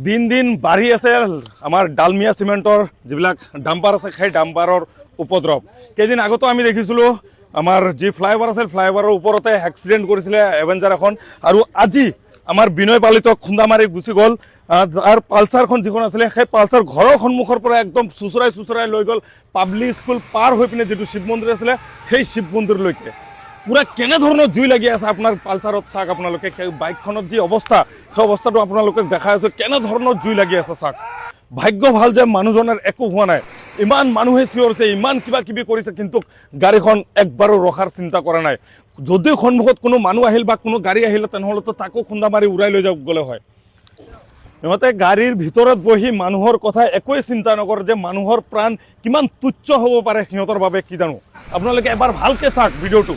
দিন দিন বাঢ়ি আছে আমাৰ ডালমিয়া চিমেণ্টৰ যিবিলাক ডাম্পাৰ আছে সেই ডাম্পাৰৰ উপদ্ৰৱ। কেইদিন আগতো আমি দেখিছিলোঁ আমাৰ যি ফ্লাইঅভাৰ আছিল ফ্লাইঅভাৰৰ ওপৰতে এক্সিডেণ্ট কৰিছিলে এভেঞ্জাৰ এখন, আৰু আজি আমাৰ বিনয় পালিতক খুন্দা মাৰি গুচি গ'ল। আৰু পালচাৰখন যিখন আছিলে সেই পালচাৰ ঘৰৰ সন্মুখৰ পৰা একদম চুচৰাই লৈ গ'ল পাব্লিক স্কুল পাৰ হৈ পিনে যিটো শিৱ মন্দিৰ আছিলে সেই শিৱ মন্দিৰলৈকে। পুৰা কেনেধৰণৰ জুই লাগি আছে আপোনাৰ পালচাৰত চাওক আপোনালোকে, সেই বাইকখনত যি অৱস্থা সেই অৱস্থাটো আপোনালোকে দেখাই আছোঁ কেনেধৰণৰ জুই লাগি আছে চাওক। ভাগ্য ভাল যে মানুহজনৰ একো হোৱা নাই। ইমান মানুহে চিঞৰিছে, ইমান কিবা কিবি কৰিছে, কিন্তু গাড়ীখন একবাৰো ৰখাৰ চিন্তা কৰা নাই। যদিও সন্মুখত কোনো মানুহ আহিল বা কোনো গাড়ী আহিলে তেনেহ'লেতো তাকো খুন্দা মাৰি উৰাই লৈ গ'লে হয়। সিহঁতে গাড়ীৰ ভিতৰত বহি মানুহৰ কথা একোৱেই চিন্তা নকৰে যে মানুহৰ প্ৰাণ কিমান তুচ্ছ হ'ব পাৰে সিহঁতৰ বাবে কি জানো। আপোনালোকে এবাৰ ভালকৈ চাওক ভিডিঅ'টো,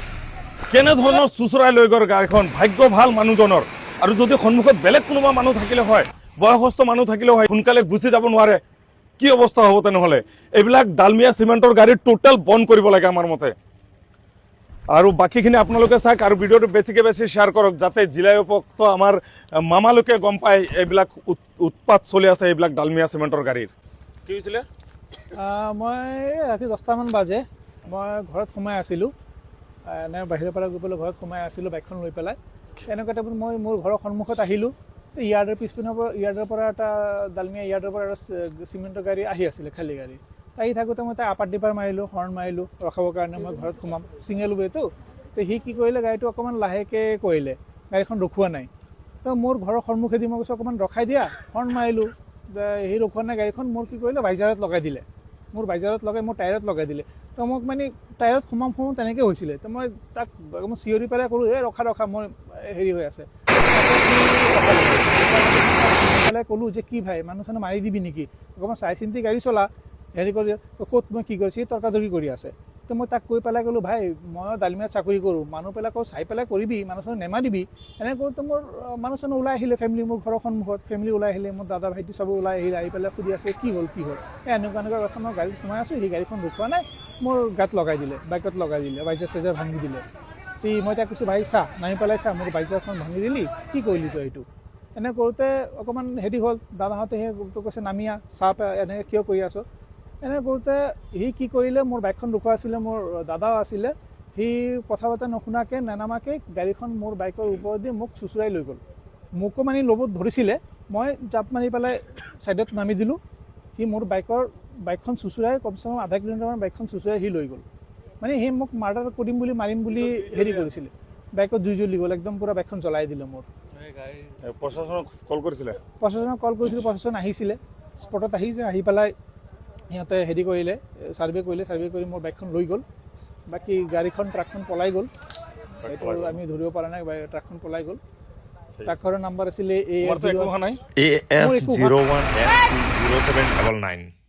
কেনেধৰণৰ চুচৰাই লৈ গ'ল গাড়ীখন। ভাগ্য ভাল মানুহজনৰ, আৰু যদি সন্মুখত বেলেগ কোনোবা মানুহ থাকিলে হয়, বয়সস্থ মানুহ থাকিলেও হয়, সোনকালে গুচি যাব নোৱাৰে, কি অৱস্থা হ'ব তেনেহ'লে। এইবিলাক ডালমিয়া চিমেণ্টৰ গাড়ী টোটেল বন্ধ কৰিব লাগে আমাৰ মতে। আৰু বাকীখিনি আপোনালোকে চাওক আৰু ভিডিঅ'টো বেছিকৈ বেছি শ্বেয়াৰ কৰক, যাতে জিলাই উপক্ত আমাৰ মামালোকে গম পায় এইবিলাক উৎপাত চলি আছে এইবিলাক ডালমিয়া চিমেণ্টৰ গাড়ীৰ। কি হৈছিলে? মই ৰাতি 10টামান বাজে মই ঘৰত সোমাই আছিলোঁ, এনে বাহিৰৰ পৰা গৈ পেলাই ঘৰত সোমাই আছিলোঁ বাইকখন লৈ পেলাই। এনেকুৱা টাইপত মই মোৰ ঘৰৰ সন্মুখত আহিলোঁ, ইয়াৰ্ডৰ পিছপিনৰ পৰা ইয়াৰ্ডৰ পৰা এটা ডালমিয়া ইয়াৰ্ডৰ পৰা এটা চিমেণ্টৰ গাড়ী আহি আছিলে, খালী গাড়ী। আহি থাকোঁতে মই তাক আপাৰ ডিপাৰ মাৰিলোঁ, হৰ্ণ মাৰিলোঁ ৰখাবৰ কাৰণে, মই ঘৰত সোমাম, ছিংগল ৱেটো। তো সি কি কৰিলে, গাড়ীটো অকণমান লাহেকৈ কৰিলে, গাড়ীখন ৰখোৱা নাই। তো মোৰ ঘৰৰ সন্মুখেদি মই কৈছোঁ অকণমান ৰখাই দিয়া, হৰ্ণ মাৰিলোঁ, সি ৰখোৱা নাই গাড়ীখন। মোৰ কি কৰিলে, ভাইজাৰত লগাই দিলে, মোৰ ভাইজাৰত লগাই মোৰ টায়াৰত লগাই দিলে। তো মোক মানে টায়াৰত সোমাম তেনেকৈ হৈছিলে। তো মই তাক মই চিঞৰি পেলাই ক'লোঁ, এই ৰখা মোৰ হেৰি হৈ আছে। পেলাই ক'লোঁ যে কি ভাই, মানুহ চানুহ মাৰি দিবি নেকি, অকণমান চাই চিন্তি গাড়ী চলা, হেৰি কৰি ক'ত মই কি কৰিছোঁ, তৰ্কাতৰ্কি কৰি আছে। তো মই তাক কৈ পেলাই ক'লোঁ, ভাই মই ডালমিয়াত চাকৰি কৰোঁ, মানুহবিলাকক চাই পেলাই কৰিবি, মানুহ চানুহ নেমাৰিবি। এনেকৈ কৰোঁতে মোৰ মানুহ চানুহ ওলাই আহিলে, ফেমিলি মোৰ ঘৰৰ সন্মুখত ফেমিলি ওলাই আহিলে, মোৰ দাদা ভাইটি চব ওলাই আহিলে, আহি পেলাই সুধি আছে কি হ'ল। এনেকুৱা কথা, মই গাড়ীত সোমাই আছোঁ, সেই গাড়ীখন ৰখোৱা নাই, মোৰ গাত লগাই দিলে, বাইকত লগাই দিলে, বাইজাৰ চাইজাৰ ভাঙি দিলে। মই তাক কৈছোঁ, ভাই চাহ নামি পেলাই চাহ, মোৰ বাইজাৰখন ভাঙি দিলি, কি কৰিলি তই এইটো। এনে কৰোঁতে অকণমান হেৰি হ'ল, দাদাহঁতে সেই কৈছে নামিয়া চাহ এনেকৈ কিয় কৰি আছ। এনে কৰোঁতে সি কি কৰিলে, মোৰ বাইকখন ৰখোৱা আছিলে, মোৰ দাদাও আছিলে, সি কথা বতৰা নুশুনাকৈ নেনামাকৈ গাড়ীখন মোৰ বাইকৰ ওপৰত দি মোক চুচৰাই লৈ গ'ল। মোকো মানে ল'বত ধৰিছিলে, মই জাপ মাৰি পেলাই ছাইডত নামি দিলোঁ। সি মোৰ বাইকখন চুচৰাই কমচে কম আধা কিলোমিটাৰমান বাইকখন চুচৰাই সি লৈ গ'ল। মানে সি মোক মাৰ্ডাৰ কৰিম বুলি মাৰিম বুলি হেৰি কৰিছিলে, বাইকত জুই জ্বলি গ'ল, একদম পূৰা বাইকখন জ্বলাই দিলে মোৰ। প্ৰশাসনক কল কৰিছিলে? প্ৰশাসনক কল কৰিছিলোঁ, প্ৰশাসন আহিছিলে, স্পটত আহিছে, আহি পেলাই সিহঁতে হেৰি কৰিলে, ছাৰ্ভে কৰি মোৰ বাইকখন লৈ গ'ল। বাকী ট্ৰাকখন পলাই গ'ল, সেইটো আমি ধৰিব পৰা নাই, ট্ৰাকখন পলাই গ'ল। ট্ৰাকখনৰ নাম্বাৰ আছিলে AS01MC0799।